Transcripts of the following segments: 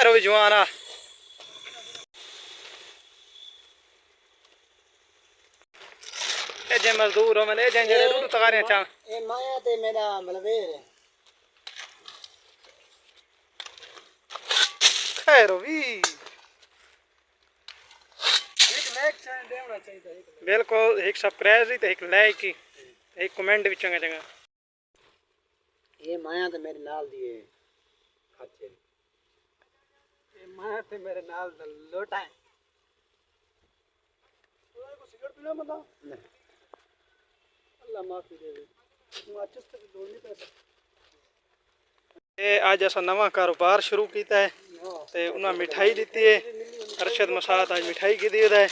खैर भी जवाना ए जे मजदूर हो मैंने जे जेड़े डूडू तगारे चा ए माया ते मेरा मलवेर खैर भी एक लाइक चैनल देना चाहिए बिल्कुल एक सब्सक्राइब ते एक लाइक की एक कमेंट भी चंगा चंगा ये माया ते मेरे नाल दिए अच्छे ये माया ते मेरे नाल लोटा है तो को सिगरेट पीना बंदा नहीं अल्लाह माफी दे माचिस तक दो नहीं पैसा ये आज ऐसा नवा कारोबार शुरू किया है ते उन्हें मिठाई दी है अरशद मसाद आज मिठाई की दी है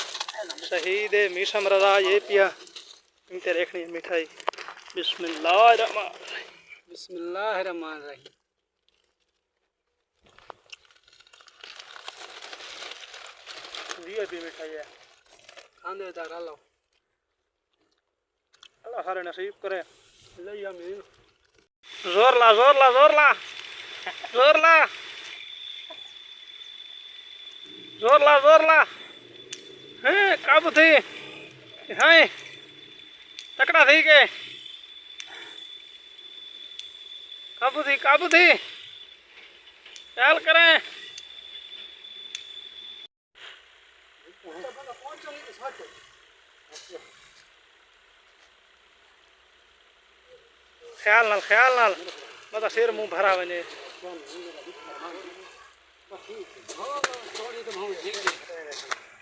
शहीद मीसम रजा ये पिया इनते देखनी है मिठाई बिस्मिल्लाहिर्रहमानिर्रहीम वीआईपी मिठाई है खाने दार लो अल्लाह सारे नसीब करे ले यमीन जोर ला जोर ला जोर ला जोर ला जोर ला जोर ला हैं काबू थी हाय तकड़ा थी के काबू थी ख्याल करें ख्याल नाल मतलब सिर मुंह भरा वने थोड़ी तो बहुत